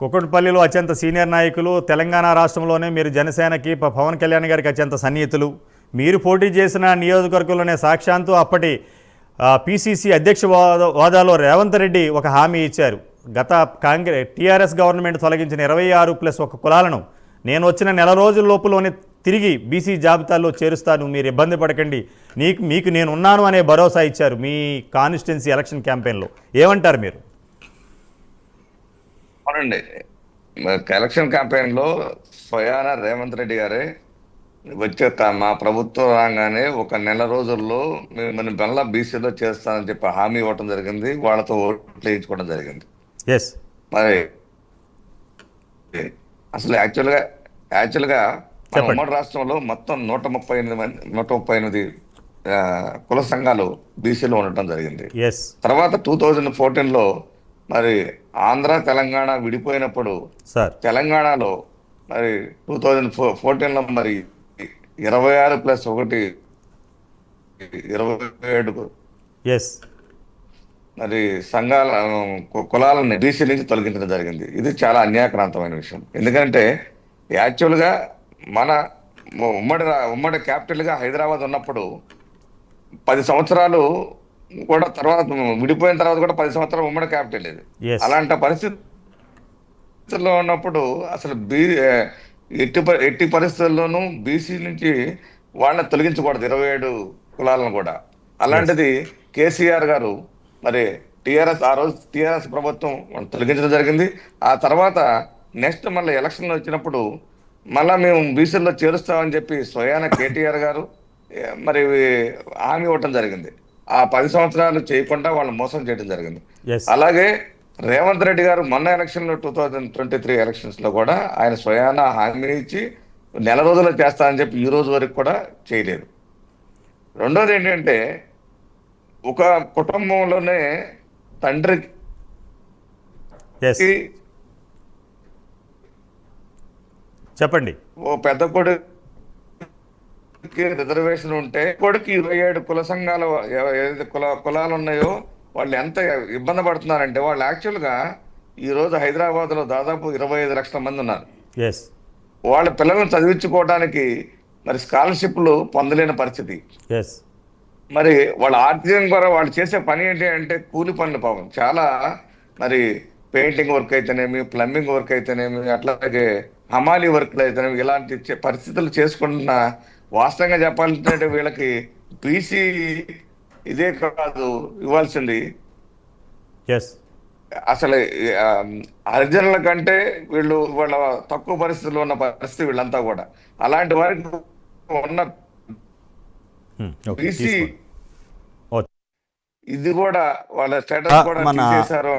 కుకట్పల్లిలో అత్యంత సీనియర్ నాయకులు, తెలంగాణ రాష్ట్రంలోనే మీరు జనసేనకి పవన్ కళ్యాణ్ గారికి అత్యంత సన్నిహితులు. మీరు పోటీ చేసిన నియోజకవర్గంలోనే సాక్షాత్తు అప్పటి పిసిసి అధ్యక్ష హోదాలో రేవంత్ రెడ్డి ఒక హామీ ఇచ్చారు. గత టీఆర్ఎస్ గవర్నమెంట్ తొలగించిన 26+1 కులాలను నేను వచ్చిన నెల రోజుల లోపులోనే తిరిగి బీసీ జాబితాలో చేరుస్తాను, మీరు ఇబ్బంది పడకండి, మీకు నేను ఉన్నాను అనే భరోసా ఇచ్చారు మీ కాన్స్టిట్యున్సీ ఎలక్షన్ క్యాంపెయిన్లో. ఏమంటారు మీరు? అవునండి, ఎలక్షన్ క్యాంపెయిన్లో స్వయాన రేవంత్ రెడ్డి గారే వచ్చే మా ప్రభుత్వం రాగానే ఒక నెల రోజుల్లో మిమ్మల్ని మళ్ళా బీసీలో చేస్తానని చెప్పి హామీ ఇవ్వటం జరిగింది. వాళ్ళతో ఓట్లు వేయించుకోవడం జరిగింది. మరి అసలు యాక్చువల్గా మన ఉమ్మడి రాష్ట్రంలో మొత్తం 138 కుల సంఘాలు బీసీలో ఉండటం జరిగింది. తర్వాత 2014లో మరి ఆంధ్ర తెలంగాణ విడిపోయినప్పుడు తెలంగాణలో మరి 2014లో మరి 26+1 27 మరి సంఘాల కులాలని బీసీ నుంచి తొలగించడం జరిగింది. ఇది చాలా అన్యాయక్రాంతమైన విషయం. ఎందుకంటే యాక్చువల్గా మన ఉమ్మడి క్యాపిటల్గా హైదరాబాద్ ఉన్నప్పుడు 10 సంవత్సరాలు కూడా తర్వాత విడిపోయిన తర్వాత కూడా 10 సంవత్సరాలు ఉమ్మడి క్యాపిటల్ ఇది. అలాంటి పరిస్థితుల్లో ఉన్నప్పుడు అసలు ఎట్టి పరిస్థితుల్లోనూ బీసీ నుంచి వాళ్ళని తొలగించకూడదు, 27 కులాలను కూడా. అలాంటిది కేసీఆర్ గారు మరి ఆ రోజు టీఆర్ఎస్ ప్రభుత్వం తొలగించడం జరిగింది. ఆ తర్వాత నెక్స్ట్ మళ్ళీ ఎలక్షన్లు వచ్చినప్పుడు మళ్ళా మేము బీసీల్లో చేరుస్తామని చెప్పి స్వయాన కేటీఆర్ గారు మరి హామీ ఇవ్వటం జరిగింది. ఆ 10 సంవత్సరాలు చేయకుండా వాళ్ళు మోసం చేయడం జరిగింది. అలాగే రేవంత్ రెడ్డి గారు మొన్న ఎలక్షన్లో 2023 ఎలక్షన్స్లో కూడా ఆయన స్వయాన హామీ ఇచ్చి నెల రోజుల్లో చేస్తానని చెప్పి ఈ రోజు వరకు కూడా చేయలేదు. రెండోది ఏంటంటే ఒక కుటుంబంలోనే తండ్రికి చెప్పండి, ఓ పెద్ద కొడుకు రిజర్వేషన్ ఉంటే కొడుకు 27 కుల సంఘాలు ఏదైతే కులాలు ఉన్నాయో వాళ్ళు ఎంత ఇబ్బంది పడుతున్నారంటే వాళ్ళు యాక్చువల్గా ఈరోజు హైదరాబాద్లో దాదాపు 25 లక్షల మంది ఉన్నారు. వాళ్ళ పిల్లలను చదివించుకోవడానికి మరి స్కాలర్షిప్లు పొందలేని పరిస్థితి. మరి వాళ్ళ ఆర్థికంగా కూడా వాళ్ళు చేసే పని ఏంటి అంటే కూలి పనులు. పాపం చాలా మరి పెయింటింగ్ వర్క్ అయితేనేమి, ప్లంబింగ్ వర్క్ అయితేనేమి, అట్లాగే హమాలీ వర్క్లు అయితేనేమి, ఇలాంటి పరిస్థితులు చేసుకుంటున్న వాస్తవంగా చెప్పాలంటే వీళ్ళకి బీసీ ఇదే కాదు ఇవ్వాల్సింది. అసలు హరిజనుల కంటే వాళ్ళ తక్కువ పరిస్థితుల్లో ఉన్న పరిస్థితి వీళ్ళంతా కూడా. అలాంటి వారికి ఉన్న బీసీ ఇది కూడా వాళ్ళ స్టేటస్ కూడా తీసేశారు.